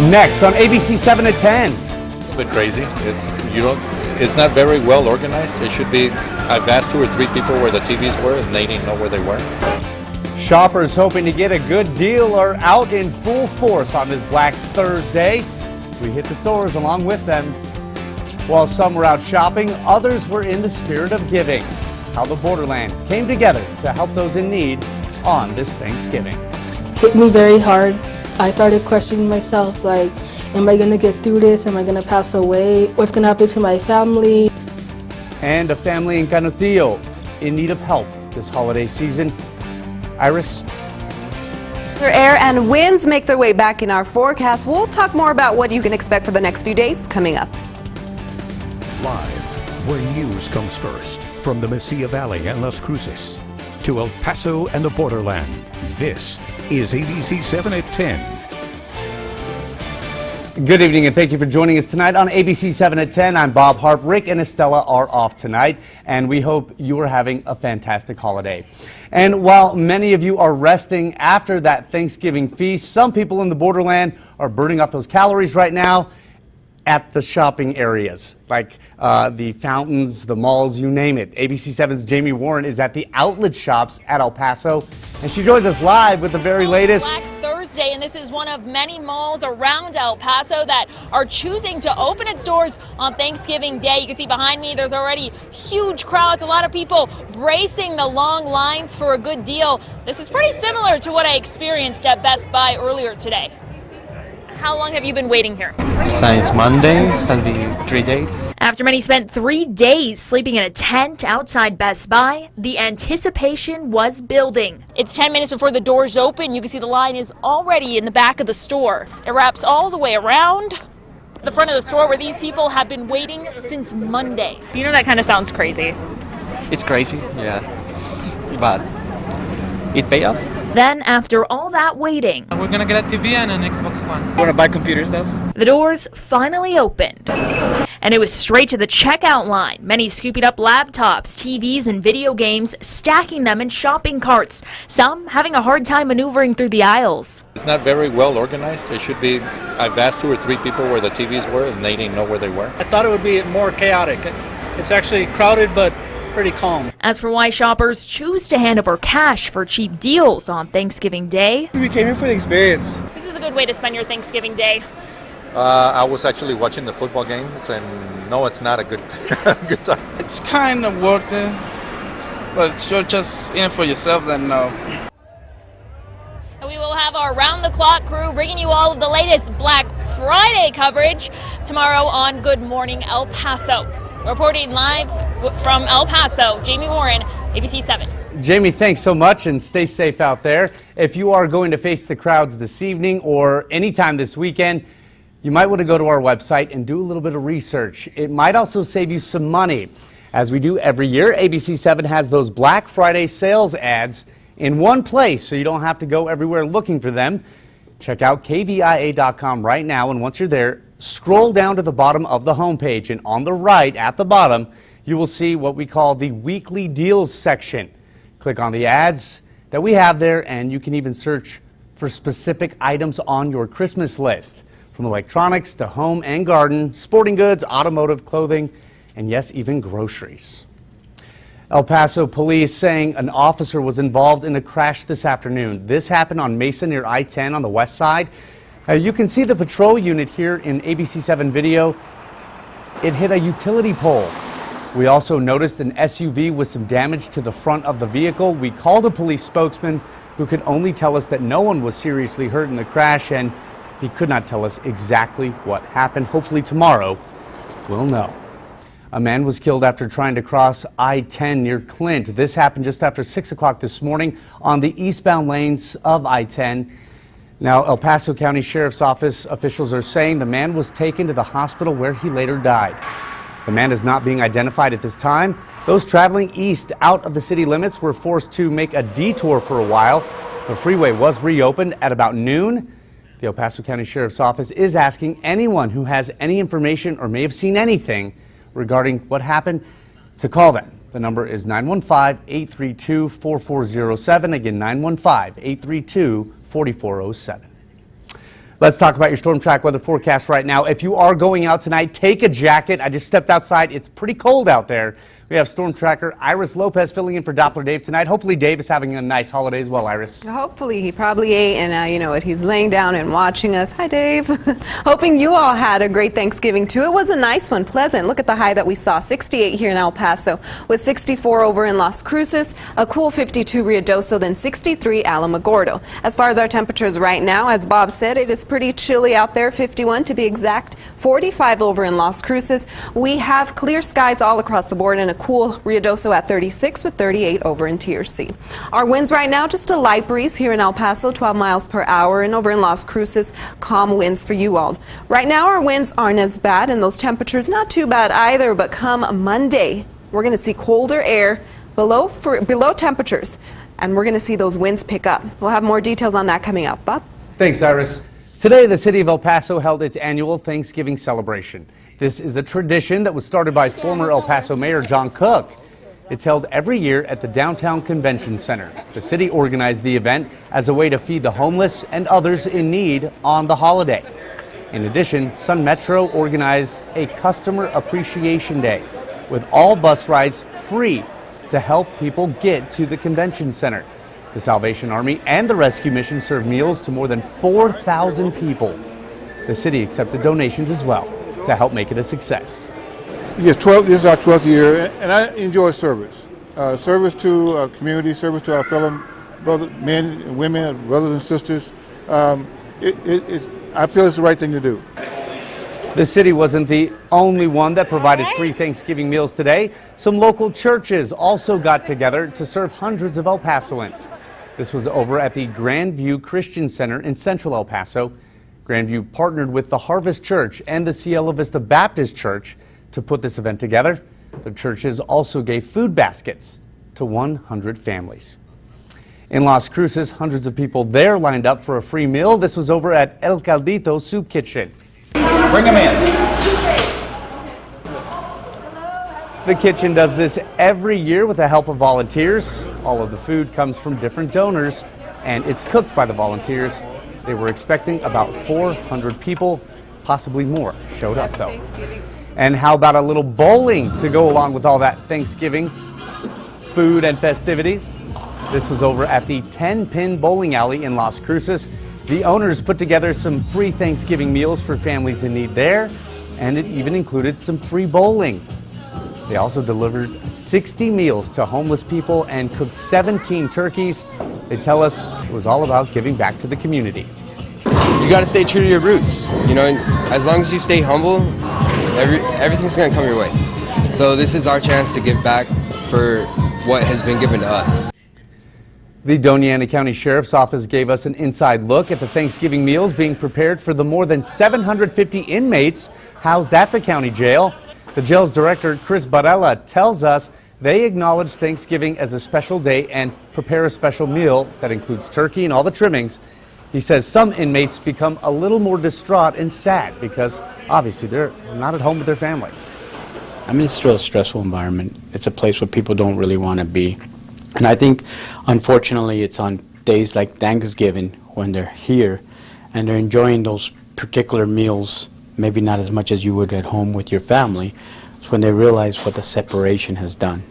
Next on ABC-7 at 10. A bit crazy. It's not very well organized. It should be. I've asked 2 or 3 people where the TVs were, and they didn't know where they were. Shoppers hoping to get a good deal are out in full force on this Black Thursday. We hit the stores along with them. While some were out shopping, others were in the spirit of giving. How the borderland came together to help those in need on this Thanksgiving. Hit me very hard. I started questioning myself, like, am I going to get through this? Am I going to pass away? What's going to happen to my family? And a family in Canutillo in need of help this holiday season. Iris? Air and winds make their way back in our forecast. We'll talk more about what you can expect for the next few days coming up. Live, where news comes first, from the Mesilla Valley and Las Cruces to El Paso and the borderland. This is ABC-7 at 10. Good evening and thank you for joining us tonight on ABC-7 at 10. I'm Bob Harp. Rick and Estella are off tonight, and we hope you are having a fantastic holiday. And while many of you are resting after that Thanksgiving feast, some people in the borderland are burning off those calories right now at the shopping areas, like the fountains, the malls, you name it. ABC-7's Jamie Warren is at the outlet shops at El Paso, and she joins us live with the very latest. Black Thursday, and this is one of many malls around El Paso that are choosing to open its doors on Thanksgiving Day. You can see behind me there's already huge crowds, a lot of people bracing the long lines for a good deal. This is pretty similar to what I experienced at Best Buy earlier today. How long have you been waiting here? Since Monday, it's going to be 3 days. After many spent 3 days sleeping in a tent outside Best Buy, the anticipation was building. It's 10 minutes before the doors open. You can see the line is already in the back of the store. It wraps all the way around the front of the store where these people have been waiting since Monday. You know, that kind of sounds crazy. It's crazy, yeah, but it paid off. Then, after all that waiting, we're gonna get a TV and an Xbox One. Want to buy computer stuff? the doors finally opened. And it was straight to the checkout line, many scooping up laptops, TVs, and video games, stacking them in shopping carts, some having a hard time maneuvering through the aisles. It's not very well organized. It should be. I've asked 2 or 3 people where the TVs were, and they didn't know where they were. I thought it would be more chaotic. It's actually crowded, but pretty calm. As for why shoppers choose to hand over cash for cheap deals on Thanksgiving Day, We came here for the experience. this is a good way to spend your Thanksgiving Day. I was actually watching the football games, and no, it's not a good good time. It's kind of worth it, but you're just in it for yourself, then no. And we will have our round-the-clock crew bringing you all of the latest Black Friday coverage tomorrow on Good Morning El Paso. Reporting live from El Paso, Jamie Warren, ABC-7. Jamie, thanks so much and stay safe out there. If you are going to face the crowds this evening or anytime this weekend, you might want to go to our website and do a little bit of research. It might also save you some money. As we do every year, ABC-7 has those Black Friday sales ads in one place so you don't have to go everywhere looking for them. Check out KVIA.com right now, and once you're there, scroll down to the bottom of the homepage, and on the right at the bottom, you will see what we call the weekly deals section. Click on the ads that we have there, and you can even search for specific items on your Christmas list, from electronics to home and garden, sporting goods, automotive, clothing, and yes, even groceries. El Paso police saying an officer was involved in a crash this afternoon. This happened on Mesa near I-10 on the west side. You can see the patrol unit here in ABC-7 video. It hit a utility pole. We also noticed an SUV with some damage to the front of the vehicle. We called a police spokesman who could only tell us that no one was seriously hurt in the crash, and he could not tell us exactly what happened. Hopefully tomorrow we'll know. A man was killed after trying to cross I-10 near Clint. This happened just after 6 o'clock this morning on the eastbound lanes of I-10. Now, El Paso County Sheriff's Office officials are saying the man was taken to the hospital where he later died. The man is not being identified at this time. Those traveling east out of the city limits were forced to make a detour for a while. The freeway was reopened at about noon. The El Paso County Sheriff's Office is asking anyone who has any information or may have seen anything regarding what happened to call them. The number is 915-832-4407. Again, 915-832-4407. Let's talk about your StormTRACK weather forecast right now. If you are going out tonight, take a jacket. I just stepped outside. It's pretty cold out there. We have Storm Tracker Iris Lopez filling in for Doppler Dave tonight. Hopefully Dave is having a nice holiday as well, Iris. Hopefully. He probably ate, and now you know what, he's laying down and watching us. Hi, Dave. Hoping you all had a great Thanksgiving, too. It was a nice one, pleasant. Look at the high that we saw, 68 here in El Paso, with 64 over in Las Cruces, a cool 52 Ruidoso, then 63 Alamogordo. As far as our temperatures right now, as Bob said, it is pretty chilly out there, 51 to be exact, 45 over in Las Cruces. We have clear skies all across the board and a cool Ruidoso at 36 with 38 over in TRC. Our winds right now, just a light breeze here in El Paso, 12 miles per hour, and over in Las Cruces, calm winds for you all. Right now, our winds aren't as bad, and those temperatures not too bad either, but come Monday, we're going to see colder air, below temperatures, and we're going to see those winds pick up. We'll have more details on that coming up. Bob? Thanks, Iris. Today, the city of El Paso held its annual Thanksgiving celebration. This is a tradition that was started by former El Paso Mayor John Cook. It's held every year at the Downtown Convention Center. The city organized the event as a way to feed the homeless and others in need on the holiday. In addition, Sun Metro organized a Customer Appreciation Day with all bus rides free to help people get to the convention center. The Salvation Army and the Rescue Mission served meals to more than 4,000 people. The city accepted donations as well to help make it a success. Yes, this is our 12th year, and I enjoy service. Service to our community, service to our fellow men and women, brothers and sisters. I feel it's the right thing to do. The city wasn't the only one that provided free Thanksgiving meals today. Some local churches also got together to serve hundreds of El Pasoans. This was over at the Grandview Christian Center in Central El Paso. Grandview partnered with the Harvest Church and the Cielo Vista Baptist Church to put this event together. The churches also gave food baskets to 100 families. In Las Cruces, hundreds of people there lined up for a free meal. This was over at El Caldito Soup Kitchen. Bring them in. The kitchen does this every year with the help of volunteers. All of the food comes from different donors, and it's cooked by the volunteers. They were expecting about 400 people, possibly more, showed up though. And how about a little bowling to go along with all that Thanksgiving food and festivities? This was over at the 10-Pin Bowling Alley in Las Cruces. The owners put together some free Thanksgiving meals for families in need there, and it even included some free bowling. They also delivered 60 meals to homeless people and cooked 17 turkeys. They tell us it was all about giving back to the community. You got to stay true to your roots. You know, as long as you stay humble, everything's going to come your way. So this is our chance to give back for what has been given to us. The Doña Ana County Sheriff's Office gave us an inside look at the Thanksgiving meals being prepared for the more than 750 inmates housed at the county jail. The jail's director, Chris Barella, tells us they acknowledge Thanksgiving as a special day and prepare a special meal that includes turkey and all the trimmings. He says some inmates become a little more distraught and sad because obviously they're not at home with their family. I mean, it's still a stressful environment. It's a place where people don't really want to be. And I think, unfortunately, it's on days like Thanksgiving when they're here and they're enjoying those particular meals, maybe not as much as you would at home with your family, it's when they realize what the separation has done.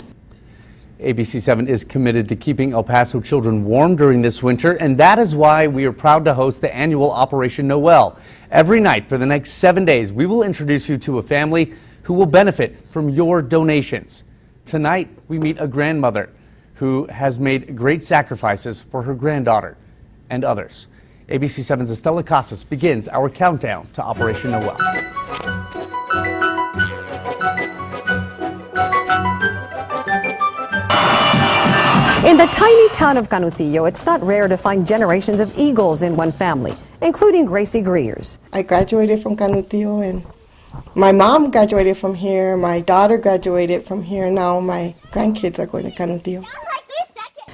ABC-7 is committed to keeping El Paso children warm during this winter, and that is why we are proud to host the annual Operation Noel. Every night for the next 7 days, we will introduce you to a family who will benefit from your donations. Tonight, we meet a grandmother who has made great sacrifices for her granddaughter and others. ABC-7's Estela Casas begins our countdown to Operation Noel. In the tiny town of Canutillo, it's not rare to find generations of Eagles in one family, including Gracie Greers. I graduated from Canutillo, and my mom graduated from here, my daughter graduated from here, and now my grandkids are going to Canutillo.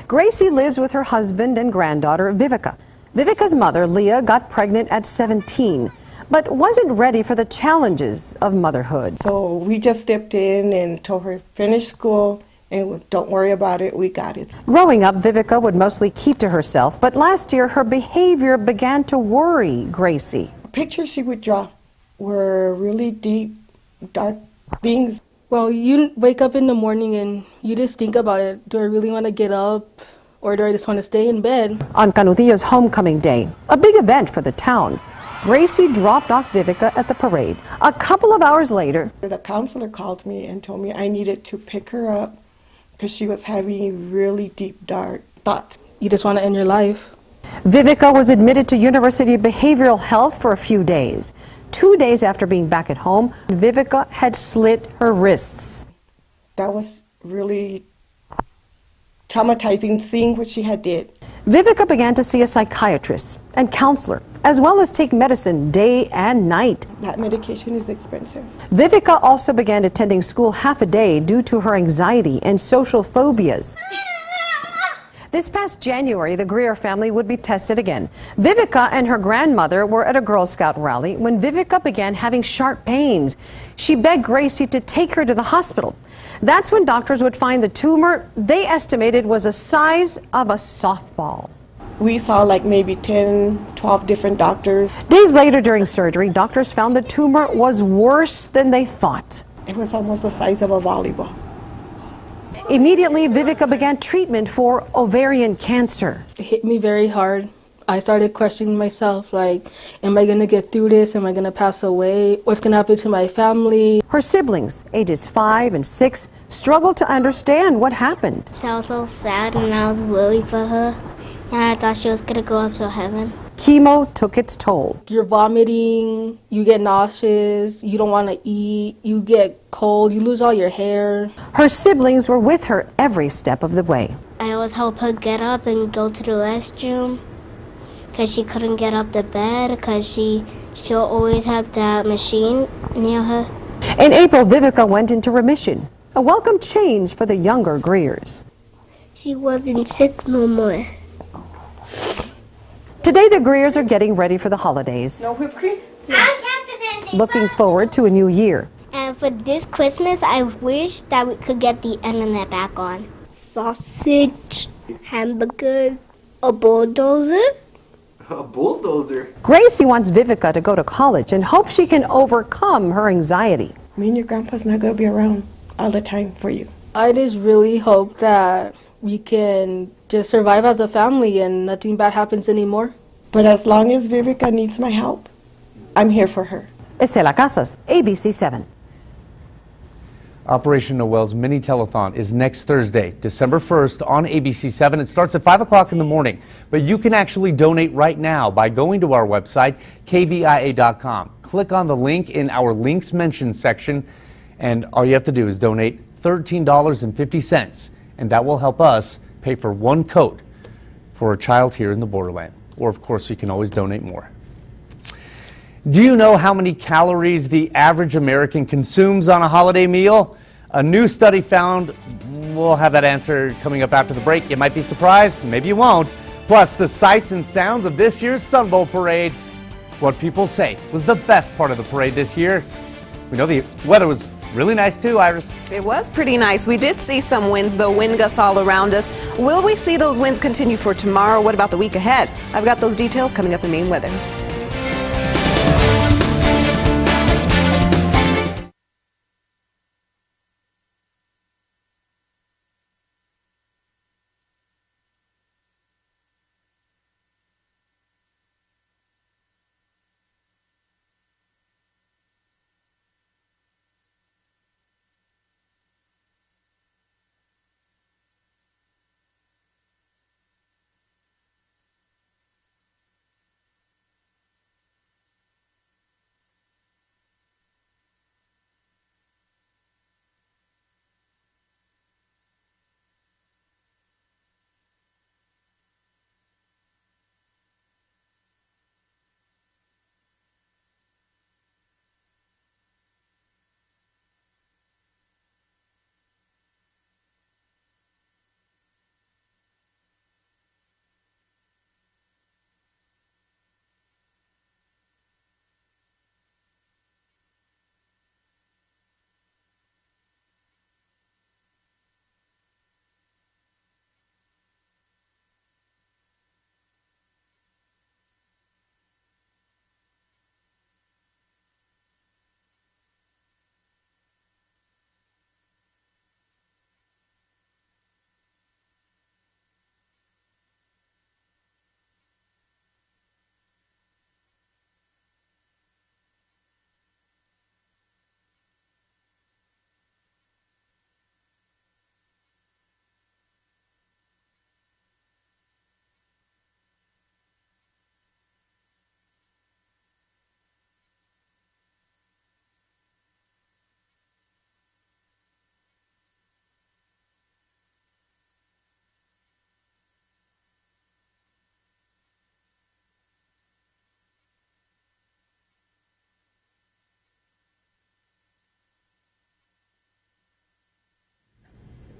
Gracie lives with her husband and granddaughter, Vivica. Vivica's mother, Leah, got pregnant at 17, but wasn't ready for the challenges of motherhood. So we just stepped in and told her finish school, and don't worry about it, we got it. Growing up, Vivica would mostly keep to herself, but last year her behavior began to worry Gracie. Pictures she would draw were really deep, dark things. Well, you wake up in the morning and you just think about it. Do I really want to get up, or do I just want to stay in bed? On Canutillo's homecoming day, a big event for the town, Gracie dropped off Vivica at the parade. A couple of hours later, the counselor called me and told me I needed to pick her up because she was having really deep, dark thoughts. You just want to end your life. Vivica was admitted to University of Behavioral Health for a few days. 2 days after being back at home, Vivica had slit her wrists. That was really traumatizing, seeing what she had did. Vivica began to see a psychiatrist and counselor, as well as take medicine day and night. That medication is expensive. Vivica also began attending school half a day due to her anxiety and social phobias. This past January, the Greer family would be tested again. Vivica and her grandmother were at a Girl Scout rally when Vivica began having sharp pains. She begged Gracie to take her to the hospital. That's when doctors would find the tumor they estimated was the size of a softball. We saw like maybe 10, 12 different doctors. Days later during surgery, doctors found the tumor was worse than they thought. It was almost the size of a volleyball. Immediately, Vivica began treatment for ovarian cancer. It hit me very hard. I started questioning myself, like, am I going to get through this? Am I going to pass away? What's going to happen to my family? Her siblings, ages 5 and 6, struggled to understand what happened. So I was so sad and I was worried for her. And I thought she was going to go up to heaven. Chemo took its toll. You're vomiting, you get nauseous, you don't want to eat, you get cold, you lose all your hair. Her siblings were with her every step of the way. I always help her get up and go to the restroom because she couldn't get up the bed because she'll always have that machine near her. In April, Vivica went into remission, a welcome change for the younger Greers. She wasn't sick no more. Today, the Greers are getting ready for the holidays. No whipped cream? Looking forward to a new year. And for this Christmas, I wish that we could get the internet back on. Sausage, hamburgers, a bulldozer. A bulldozer? Gracie wants Vivica to go to college and hopes she can overcome her anxiety. Me and your grandpa's not going to be around all the time for you. I just really hope that we can just survive as a family and nothing bad happens anymore. But as long as Vivica needs my help, I'm here for her. Estela Casas, ABC-7. Operation Noel's mini telethon is next Thursday, December 1st on ABC-7. It starts at 5 o'clock in the morning, but you can actually donate right now by going to our website, KVIA.com. Click on the link in our links mentioned section, and all you have to do is donate $13.50, and that will help us pay for one coat for a child here in the borderland. Or, of course, you can always donate more. Do you know how many calories the average American consumes on a holiday meal? A new study found, we'll have that answer coming up after the break. You might be surprised, maybe you won't. Plus, the sights and sounds of this year's Sun Bowl parade. What people say was the best part of the parade this year. We know the weather was really nice too, Iris. It was pretty nice. We did see some winds, though, wind gusts all around us. Will we see those winds continue for tomorrow? What about the week ahead? I've got those details coming up in Maine Weather.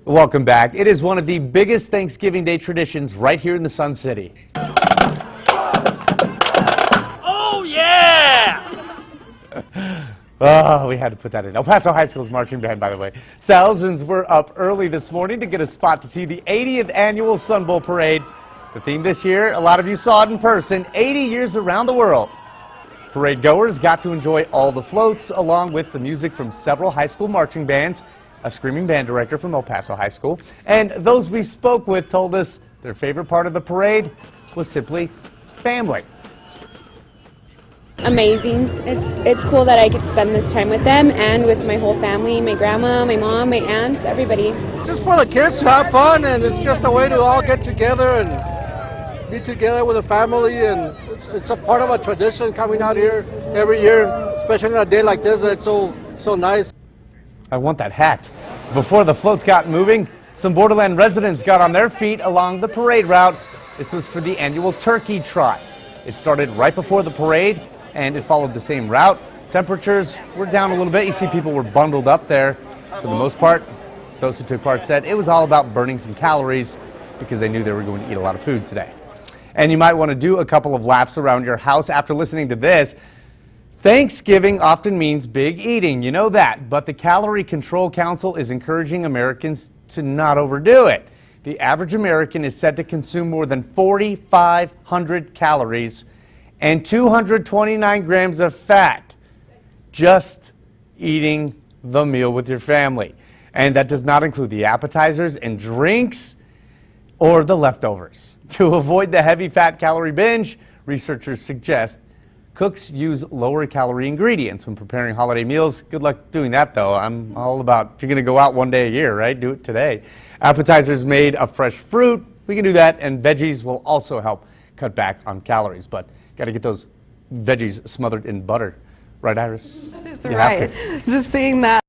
Welcome back. It is one of the biggest Thanksgiving Day traditions right here in the Sun City. Oh, yeah! Oh, we had to put that in. El Paso High School's marching band, by the way. Thousands were up early this morning to get a spot to see the 80th annual Sun Bowl Parade. The theme this year, a lot of you saw it in person, 80 years around the world. Parade goers got to enjoy all the floats along with the music from several high school marching bands, a screaming band director from El Paso High School, and those we spoke with told us their favorite part of the parade was simply family. Amazing. It's cool that I could spend this time with them and with my whole family, my grandma, my mom, my aunts, everybody. Just for the kids to have fun, and it's just a way to all get together and be together with the family, and it's a part of a tradition coming out here every year, especially on a day like this. It's so nice. I want that hat. Before the floats got moving, some Borderland residents got on their feet along the parade route. This was for the annual turkey trot. It started right before the parade, and it followed the same route. Temperatures were down a little bit. You see people were bundled up there. For the most part, those who took part said it was all about burning some calories because they knew they were going to eat a lot of food today. And you might want to do a couple of laps around your house after listening to this. Thanksgiving often means big eating, you know that, but the Calorie Control Council is encouraging Americans to not overdo it. The average American is said to consume more than 4,500 calories and 229 grams of fat just eating the meal with your family. And that does not include the appetizers and drinks or the leftovers. To avoid the heavy fat calorie binge, researchers suggest cooks use lower calorie ingredients when preparing holiday meals. Good luck doing that, though. I'm all about, if you're going to go out one day a year, right? Do it today. Appetizers made of fresh fruit, we can do that, and veggies will also help cut back on calories. But got to get those veggies smothered in butter. Right, Iris? That's right. Just seeing that.